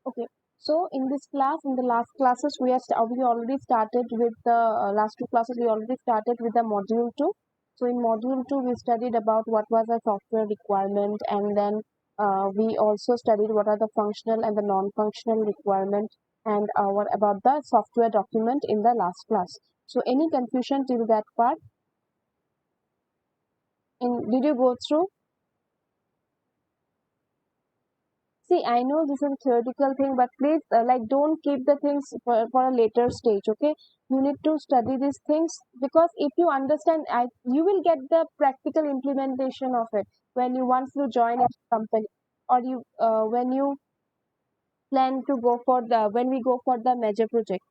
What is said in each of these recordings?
Okay. So in this class, in the last classes, we already started with the last two classes. We already started with the module two. So in module two, we studied about what was a software requirement, and then we also studied what are the functional and the non-functional requirement, and what about the software document in the last class. So any confusion till that part? Did you go through? See, I know this is a theoretical thing, but please, don't keep the things for a later stage, okay? You need to study these things because if you understand, you will get the practical implementation of it when you once you join a company or when you plan to go for when we go for the major project,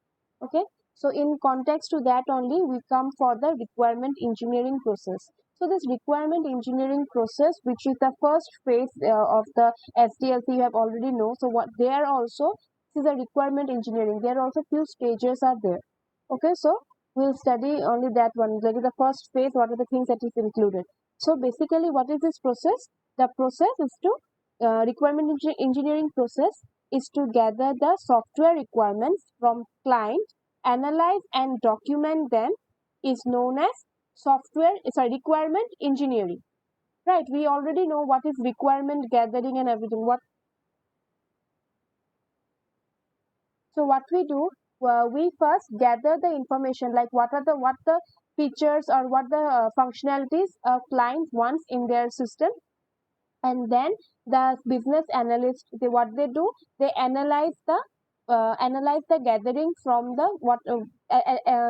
okay? So in context to that only, we come for the requirement engineering process. So this requirement engineering process, which is the first phase of the SDLC, you have already know. So what there also, this is a requirement engineering. There are also few stages are there. Okay, so we'll study only that one. Like the first phase, what are the things that is included. So basically, what is this process? The process is to engineering process is to gather the software requirements from client, analyze and document them, is known as requirement engineering. Right, we already know what is requirement gathering and everything. What we do, we first gather the information, like what the features or what the functionalities a client wants in their system, and then the business analyst, what they do, they analyze the gathering from the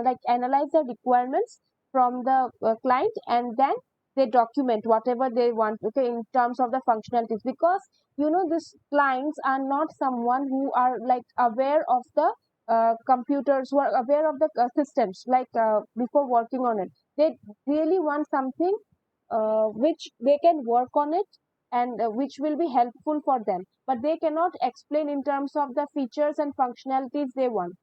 like analyze the requirements from the client, and then they document whatever they want, okay, in terms of the functionalities, because these clients are not someone who are like aware of the computers, who are aware of the systems, before working on it. They really want something which they can work on it, and which will be helpful for them, but they cannot explain in terms of the features and functionalities they want.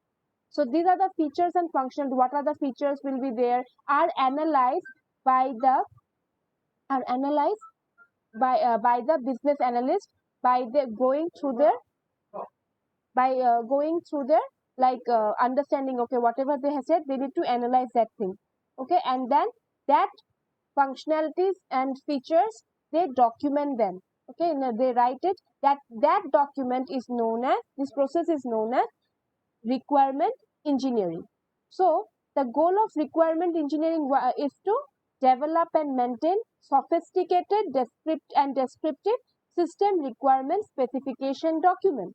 So these are the features and functional, what are the features will be there, are analyzed by the are analyzed by the business analyst, by the going through their understanding, okay, whatever they have said, they need to analyze that thing, okay, and then that functionalities and features, they document them, okay, they write it, that document is known as, this process is known as requirement engineering. So the goal of requirement engineering is to develop and maintain sophisticated descriptive system requirement specification document.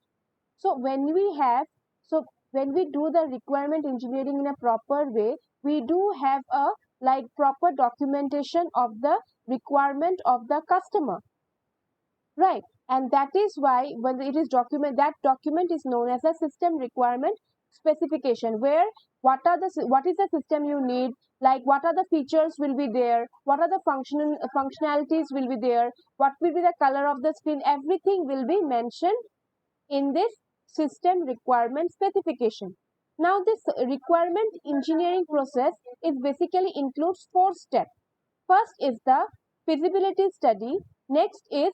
So when we do the requirement engineering in a proper way, we do have a proper documentation of the requirement of the customer, right? And that is why when it is that document is known as a system requirement specification, where what is the system you need, like what are the features will be there, what are the functionalities will be there, what will be the color of the screen, everything will be mentioned in this system requirement specification. Now this requirement engineering process is basically includes four steps. First is the feasibility study, next is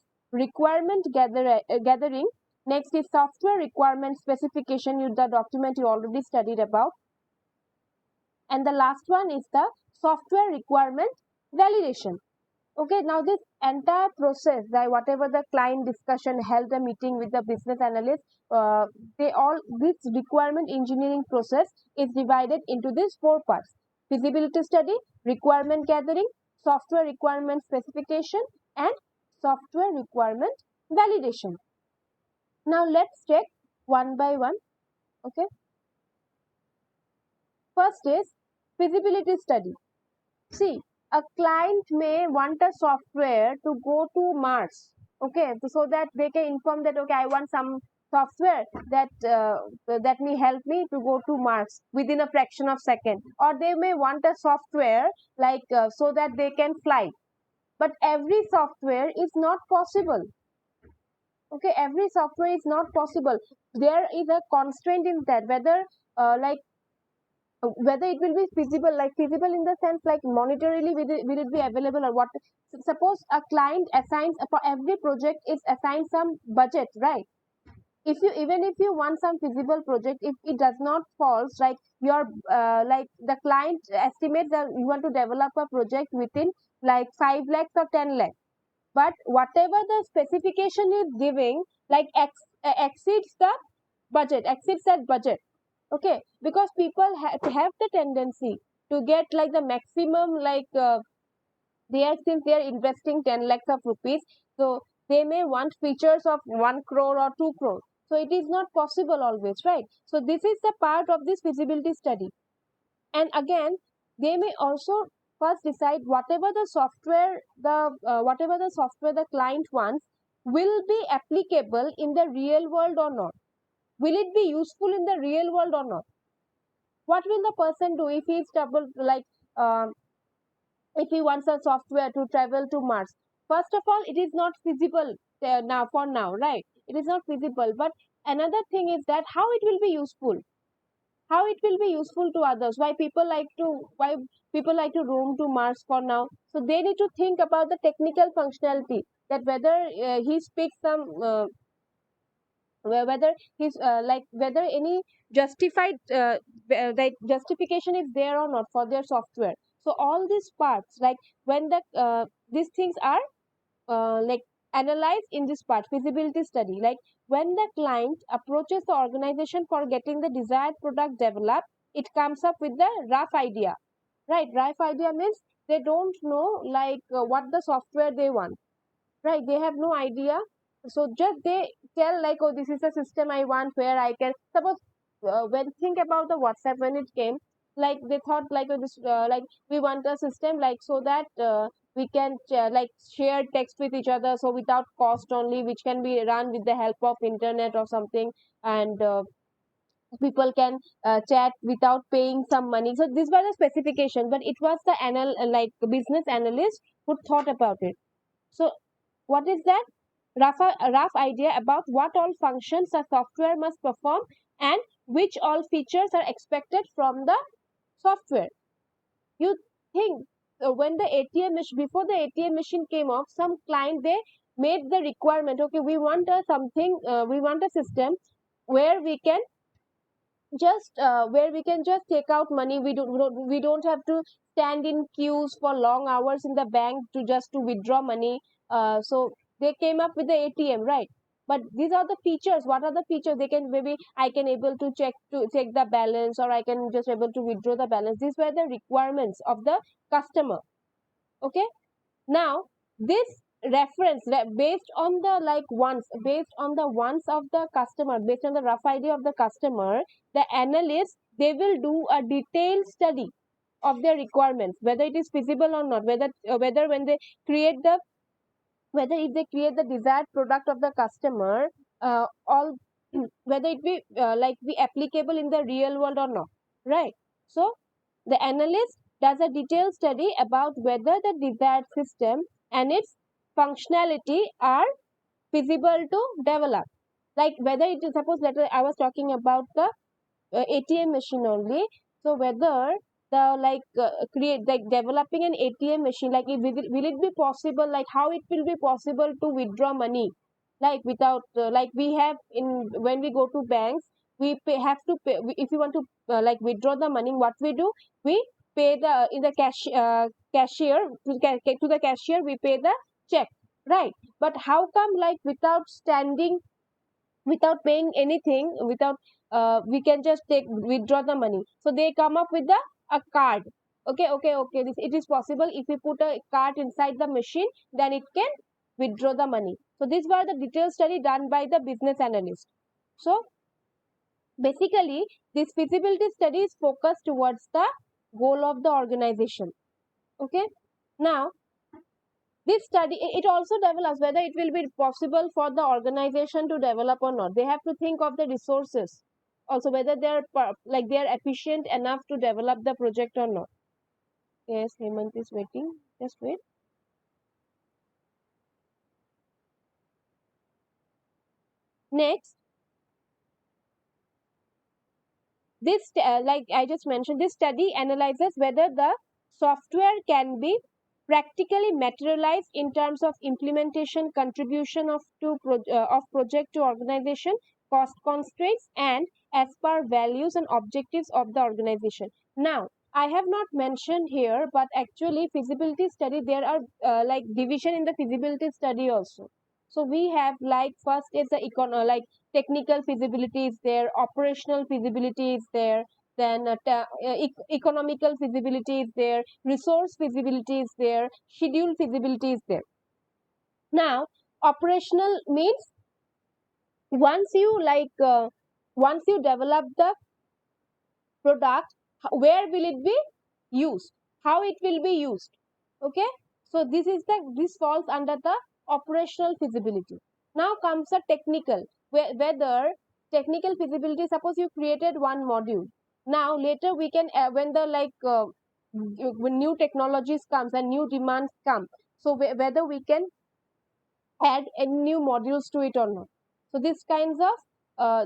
gathering, next is software requirement specification, the document you already studied about, and the last one is the software requirement validation. Okay, now this entire process, whatever the client discussion, held a meeting with the business analyst, this requirement engineering process is divided into these four parts: feasibility study, requirement gathering, software requirement specification, and software requirement validation. Now let's check one by one. Okay, first is feasibility study. See, a client may want a software to go to Mars, okay, so that they can inform that, okay, I want some software that may help me to go to Mars within a fraction of second, or they may want a software so that they can fly. But every software is not possible. Okay, every software is not possible. There is a constraint in that, whether like whether it will be feasible, like feasible in the sense like monetarily will it be available or what. Suppose a client assigns for every project is assigned some budget, right? If you, even if you want some feasible project, if it does not falls, like your like the client estimates that you want to develop a project within like 5 lakhs or 10 lakhs, but whatever the specification is giving, like exceeds the budget, exceeds that budget. Okay, because people have the tendency to get like the maximum, like they are, since they are investing 10 lakhs of rupees, so they may want features of 1 crore or 2 crore. So it is not possible always, right? So this is the part of this feasibility study. And again, they may also first decide whatever the software, the client wants will be applicable in the real world or not. Will it be useful in the real world or not? What will the person do if he is double, like um, if he wants a software to travel to Mars? First of all, it is not feasible now, for now, right? It is not feasible. But another thing is that how it will be useful, how it will be useful to others, why people like to roam to Mars for now. So they need to think about the technical functionality, that whether he speaks some whether he's like whether any justified like justification is there or not for their software. So all these parts, like when the these things are like analyzed in this part, feasibility study, like when the client approaches the organization for getting the desired product developed, it comes up with the rough idea, right? Rough idea means they don't know like what the software they want, right? They have no idea. So just they tell like, oh, this is a system I want where I can suppose when think about the WhatsApp when it came, like they thought like this like we want a system like so that we can like share text with each other, so without cost only, which can be run with the help of internet or something, and people can chat without paying some money. So these were the specification, but it was the like business analyst who thought about it. So what is that? A rough idea about what all functions a software must perform and which all features are expected from the software. You think when the ATM machine, before the ATM machine came off, some client they made the requirement. Okay, we want a something. We want a system where we can just take out money. We don't have to stand in queues for long hours in the bank to withdraw money. So they came up with the ATM, right? But these are the features. What are the features? They can, maybe I can able to check the balance, or I can just able to withdraw the balance. These were the requirements of the customer. Okay, now this reference based on the like wants, based on the wants of the customer, based on the rough idea of the customer, the analyst they will do a detailed study of their requirements, whether it is feasible or not, whether when they create the, whether if they create the desired product of the customer, all whether it be like be applicable in the real world or not, right? So the analyst does a detailed study about whether the desired system and its functionality are feasible to develop, like whether it is, suppose let I was talking about the ATM machine only. So whether the like create like developing an ATM machine, like will it be possible, like how it will be possible to withdraw money, like without like we have in when we go to banks, have to pay if you want to like withdraw the money. What we do, we pay the in the cashier to the cashier, we pay the check, right? But how come like without standing, without paying anything, without we can just take withdraw the money? So they come up with the a card. Okay, it is possible if we put a card inside the machine, then it can withdraw the money. So these were the detailed study done by the business analyst. So basically this feasibility study is focused towards the goal of the organization. Okay, now this study it also develops whether it will be possible for the organization to develop or not. They have to think of the resources also, whether they are like they are efficient enough to develop the project or not. Yes, Hemant is waiting, just wait. Next, This, like I just mentioned, this study analyzes whether the software can be practically materialized in terms of implementation, contribution of project to organization, cost constraints, and as per values and objectives of the organization. Now, I have not mentioned here, but actually feasibility study, there are like division in the feasibility study also. So we have like first is the like technical feasibility is there, operational feasibility is there, then economical feasibility is there, resource feasibility is there, schedule feasibility is there. Now, operational means once you once you develop the product, where will it be used, how it will be used. Okay, so this falls under the operational feasibility. Now comes the technical, whether technical feasibility, suppose you created one module, now later we can when the when new technologies comes and new demands come, so whether we can add any new modules to it or not. So these kinds of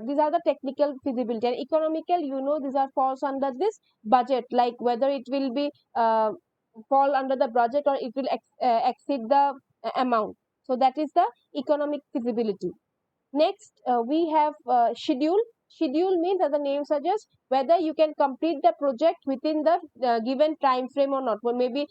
these are the technical feasibility. And economical, these are falls under this budget, like whether it will be fall under the budget or it will exceed the amount. So that is the economic feasibility. Next, we have schedule. Schedule means, as the name suggests, whether you can complete the project within the given time frame or not. Well, maybe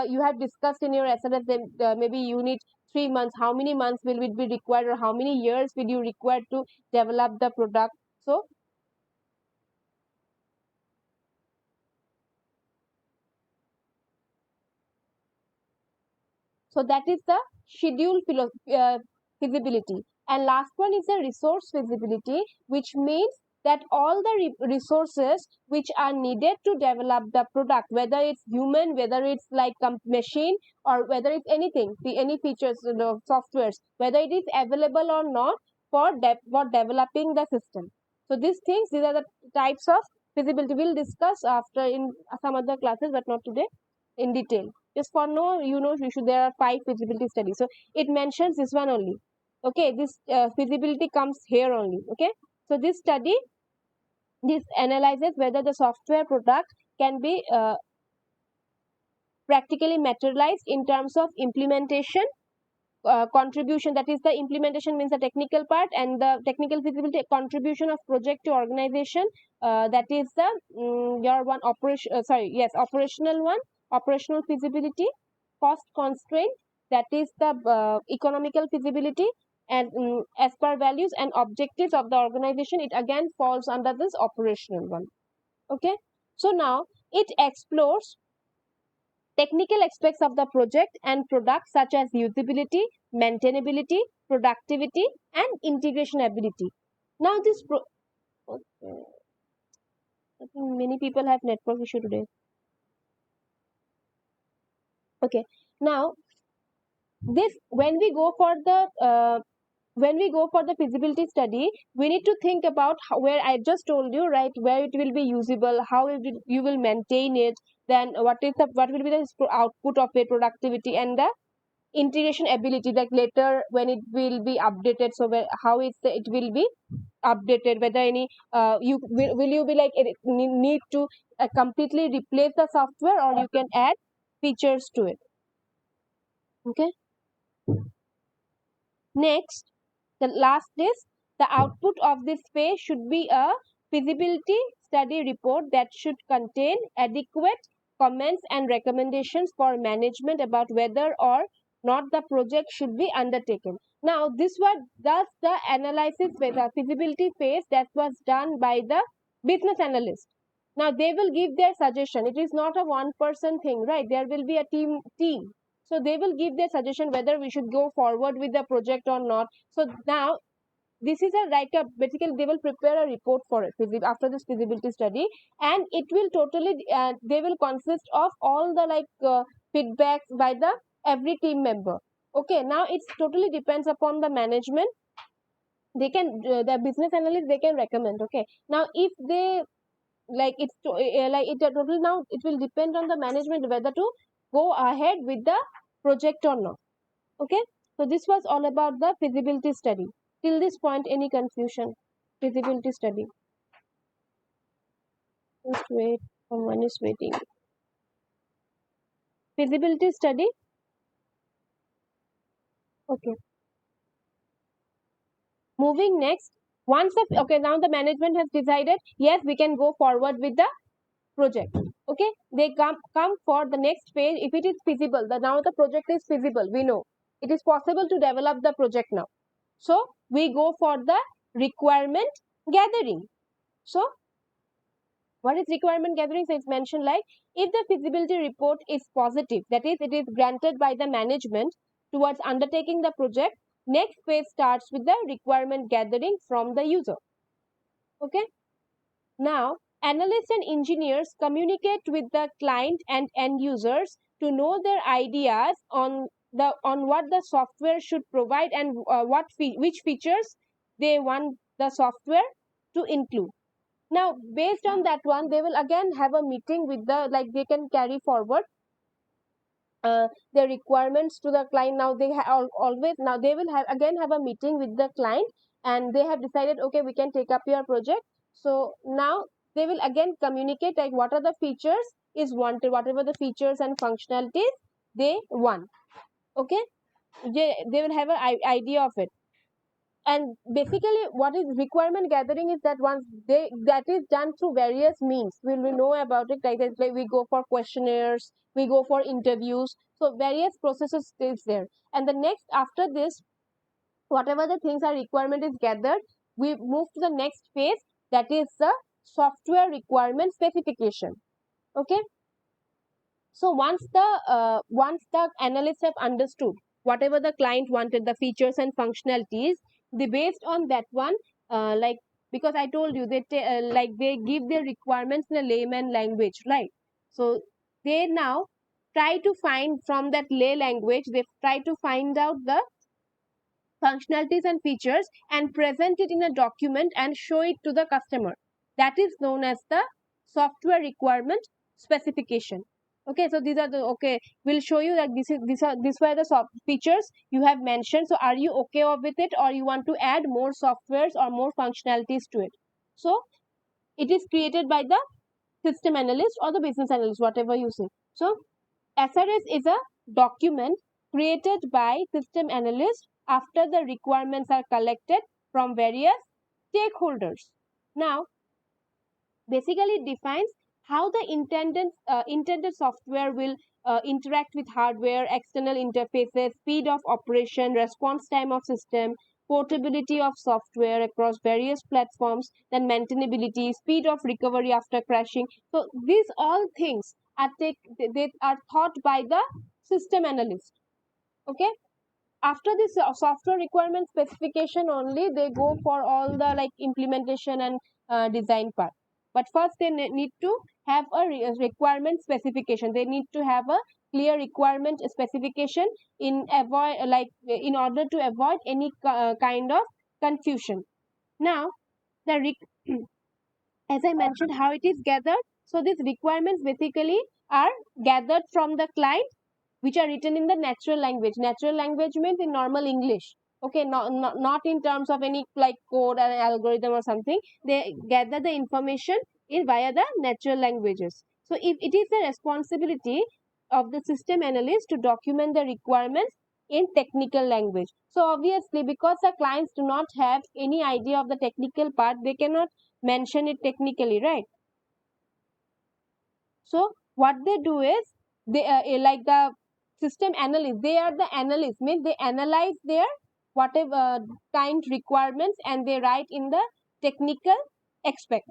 you have discussed in your SMS that maybe you need 3 months. How many months will it be required, or how many years will you require to develop the product? So that is the schedule feasibility. And last one is the resource feasibility, which means that all the resources which are needed to develop the product, whether it's human, whether it's like a machine, or whether it's anything, any features, softwares, whether it is available or not for developing the system. So these are the types of feasibility. We'll discuss after in some other classes, but not today in detail. Just for now, there are 5 feasibility studies. So it mentions this one only. Okay, this feasibility comes here only. Okay, so this analyzes whether the software product can be practically materialized in terms of implementation, contribution, that is the implementation means the technical part, and the technical feasibility, contribution of project to organization, that is the your one operation, operational one, operational feasibility, cost constraint, that is the economical feasibility, and as per values and objectives of the organization, it again falls under this operational one. Okay, so now it explores technical aspects of the project and product such as usability, maintainability, productivity, and integration ability. Now okay. I think many people have network issue today. Okay, now this when we go for the feasibility study, we need to think about where I just told you, right, where it will be usable, how you will maintain it, then what will be the output of it, productivity, and the integration ability, like later when it will be updated, so how it will be updated, whether any will you be like need to completely replace the software, or you can add features to it. Okay, next, the last is the output of this phase should be a feasibility study report that should contain adequate comments and recommendations for management about whether or not the project should be undertaken. Now, this was thus the analysis with the feasibility phase that was done by the business analyst. Now, they will give their suggestion. It is not a one-person thing, right? There will be a team. So they will give their suggestion whether we should go forward with the project or not. So now this is basically they will prepare a report for it after this feasibility study, and it will totally they will consist of all the feedbacks by the every team member. Okay, now it's totally depends upon the management. They can the business analyst, they can recommend. Okay, now if they total, now it will depend on the management whether to go ahead with the project or not. Okay, so this was all about the feasibility study. Till this point, any confusion? Feasibility study. Just wait. Someone is waiting. Feasibility study. Okay. Moving next. Once the okay, now the management has decided, yes, we can go forward with the project. Okay, they come for the next phase. If it is feasible, now the project is feasible, we know it is possible to develop the project now. So we go for the requirement gathering. So what is requirement gathering? So it's mentioned like, if the feasibility report is positive, that is, it is granted by the management towards undertaking the project, next phase starts with the requirement gathering from the user. Okay, now analysts and engineers communicate with the client and end users to know their ideas on what the software should provide and which features they want the software to include. Now based on that one, they will again have a meeting with the, like, they can carry forward their requirements to the client. Now they always, now they will again have a meeting with the client, and they have decided, okay, we can take up your project. So now they will again communicate like what are the features is wanted, whatever the features and functionalities they want. Okay, they will have an idea of it. And basically what is requirement gathering is that once they, that is done through various means, we know about it, like we go for questionnaires, we go for interviews, so various processes is there. And the next, after this, whatever the things are requirement is gathered, we move to the next phase, that is the software requirement specification. Okay, so once the analysts have understood whatever the client wanted, the features and functionalities, they based on that one, like, because I told you they like they give their requirements in a layman language, right? So they now try to find from that lay language, they try to find out the functionalities and features and present it in a document and show it to the customer. That is known as the software requirement specification. Okay, so these are the, okay, we'll show you that these were the features you have mentioned. So are you okay with it, or you want to add more softwares or more functionalities to it? So it is created by the system analyst or the business analyst, whatever you say. So SRS is a document created by system analysts after the requirements are collected from various stakeholders. Now, basically it defines how the intended software will interact with hardware, external interfaces, speed of operation, response time of system, portability of software across various platforms, then maintainability, speed of recovery after crashing. So these all things are they are thought by the system analyst. Okay, after this software requirement specification only, they go for all the like implementation and design part. But first they need to have a requirement specification. They need to have a clear requirement specification in avoid like in order to avoid any kind of confusion. Now the as I mentioned how it is gathered. So these requirements basically are gathered from the client, which are written in the natural language. Natural language means in normal English. Okay, not in terms of any like code and algorithm or something. They gather the information in via the natural languages. So if it is the responsibility of the system analyst to document the requirements in technical language. So obviously, because the clients do not have any idea of the technical part, they cannot mention it technically, right? So what they do is they like the system analyst, they are the analysts, means they analyze their whatever kind requirements and they write in the technical aspect.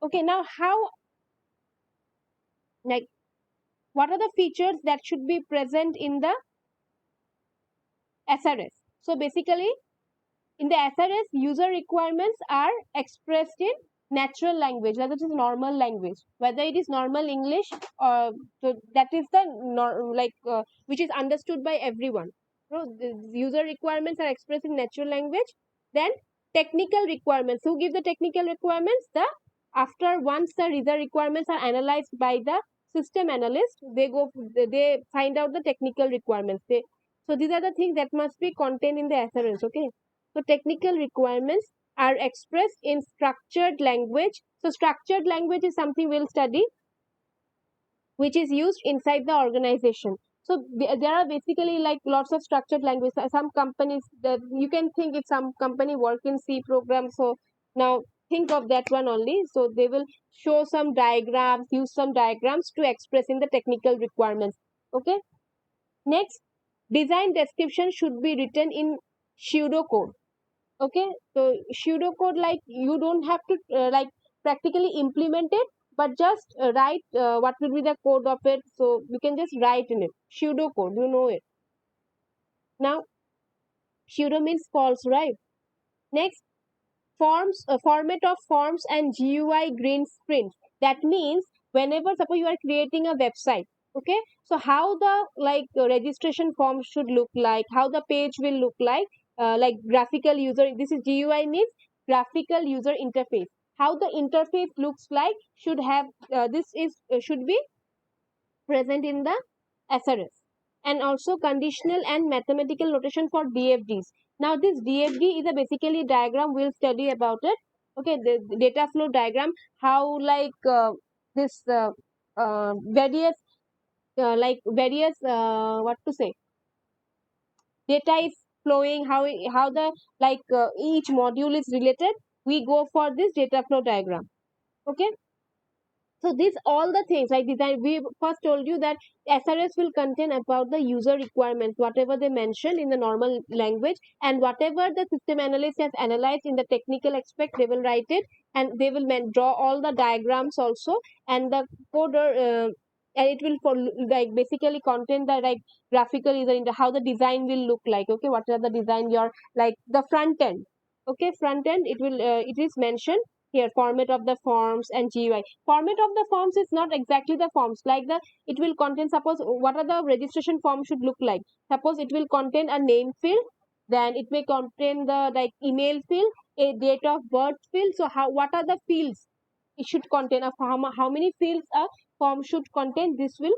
Okay, now how, like, what are the features that should be present in the SRS? So basically in the SRS, user requirements are expressed in natural language, that is normal language, whether it is normal English or so that is the which is understood by everyone. So the user requirements are expressed in natural language. Then technical requirements. Who give the technical requirements? The after once the user requirements are analyzed by the system analyst, they find out the technical requirements. So these are the things that must be contained in the SRS. Okay. So technical requirements are expressed in structured language So structured language is something we'll study, which is used inside the organization. So there are basically like lots of structured language. Some companies that you can think, if some company work in C program, so now think of that one only. So they will show some diagrams, use some diagrams to express in the technical requirements. Okay. Next, design description should be written in pseudocode. Okay, so pseudocode, like you don't have to like practically implement it, but just write what will be the code of it. So you can just write in it. Pseudocode, you know it. Now, pseudo means false, right? Next, format of forms and GUI green screen. That means whenever suppose you are creating a website, okay, so how the like registration form should look like, how the page will look like graphical user, this is GUI means graphical user interface, how the interface looks like should have this is should be present in the SRS. And also conditional and mathematical notation for DFDs. Now this DFD is a basically diagram, we'll study about it. Okay, the data flow diagram, how like this various what to say, data is flowing, how the each module is related, we go for this data flow diagram. Okay, so these all the things like design, we first told you that SRS will contain about the user requirements, whatever they mention in the normal language, and whatever the system analyst has analyzed in the technical aspect, they will write it, and they will draw all the diagrams also, and the coder and it will for like basically contain the like graphical either in the how the design will look like. Okay, what are the design your like the front end. Okay, front end, it will it is mentioned here, format of the forms and GUI. Format of the forms is not exactly the forms, like the it will contain, suppose what are the registration form should look like, suppose it will contain a name field, then it may contain the like email field, a date of birth field. So how, what are the fields it should contain, of how many fields a form should contain, this will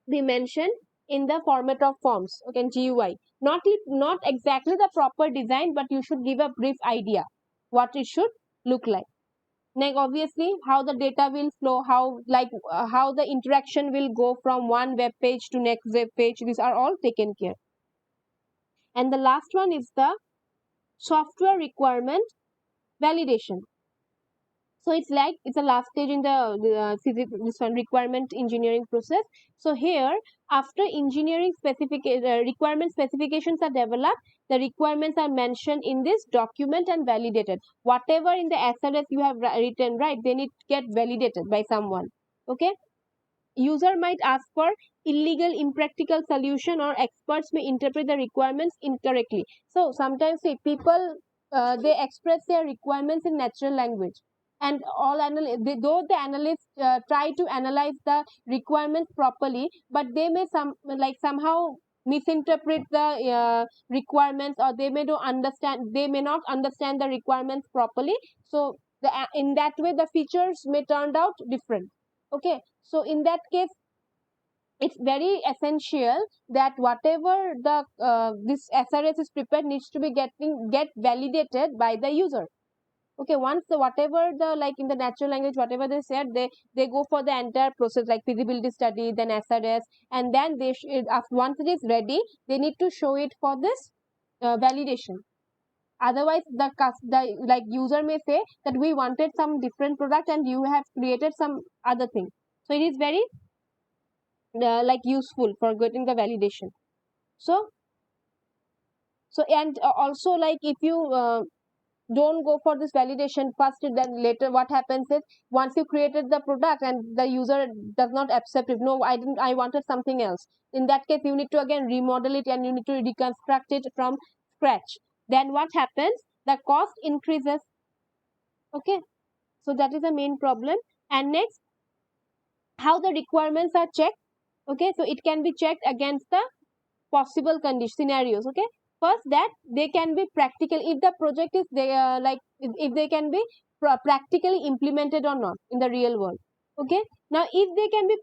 be mentioned in the format of forms. Okay, GUI, not exactly the proper design, but you should give a brief idea what it should look like. Like obviously how the data will flow, how how the interaction will go from one web page to next web page, these are all taken care. And the last one is the software requirement validation. So it's like it's a last stage in the this one requirement engineering process. So here, after engineering requirement specifications are developed, the requirements are mentioned in this document and validated. Whatever in the SRS you have written, right, they need to get validated by someone. Okay, user might ask for illegal impractical solution, or experts may interpret the requirements incorrectly. So sometimes see, people they express their requirements in natural language, and though the analysts try to analyze the requirements properly, but they may somehow misinterpret the requirements, or they may not understand the requirements properly. So in that way the features may turn out different. Okay, so in that case it's very essential that whatever the this SRS is prepared needs to be get validated by the user. Okay, once the whatever the like in the natural language whatever they said, they go for the entire process like feasibility study, then SRS, and then they once it is ready, they need to show it for this validation. Otherwise the like user may say that we wanted some different product and you have created some other thing. So it is very like useful for getting the validation. So and also like if you don't go for this validation first, then later what happens is once you created the product and the user does not accept it, no, I wanted something else, in that case you need to again remodel it and you need to reconstruct it from scratch. Then what happens, the cost increases. Okay, so that is the main problem. And next, how the requirements are checked. Okay, so it can be checked against the possible condition scenarios. Okay, first that they can be practical, if the project is they if they can be practically implemented or not in the real world. Okay, now if they can be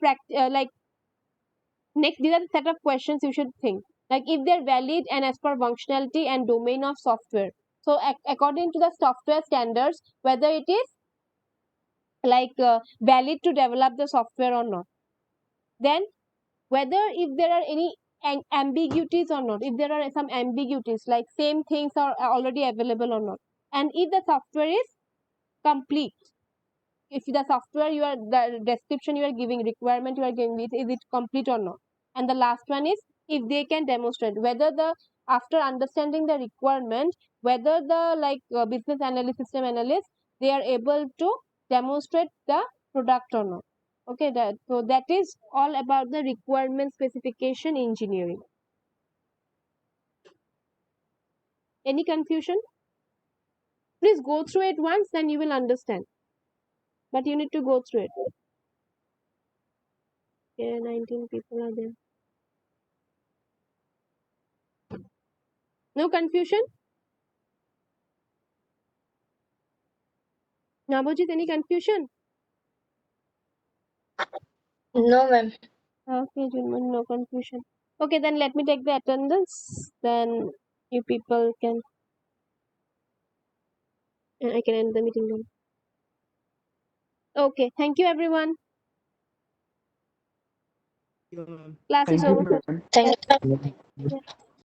next, these are the set of questions you should think, like if they're valid and as per functionality and domain of software. So according to the software standards, whether it is valid to develop the software or not. Then whether if there are any ambiguities or not, if there are some ambiguities like same things are already available or not, and if the software is complete, if the software the description you are giving, requirement you are giving, is it complete or not. And the last one is if they can demonstrate whether after understanding the requirement, whether the business analyst, system analyst, they are able to demonstrate the product or not. Okay, so that is all about the requirement specification engineering. Any confusion? Please go through it once, then you will understand. But you need to go through it. Okay, 19 people are there. No confusion? Nabojit, any confusion? No, ma'am. Okay, Junman, no confusion. Okay, then let me take the attendance. Then you people can. I can end the meeting then. Okay, thank you everyone. Class is over. Thank you.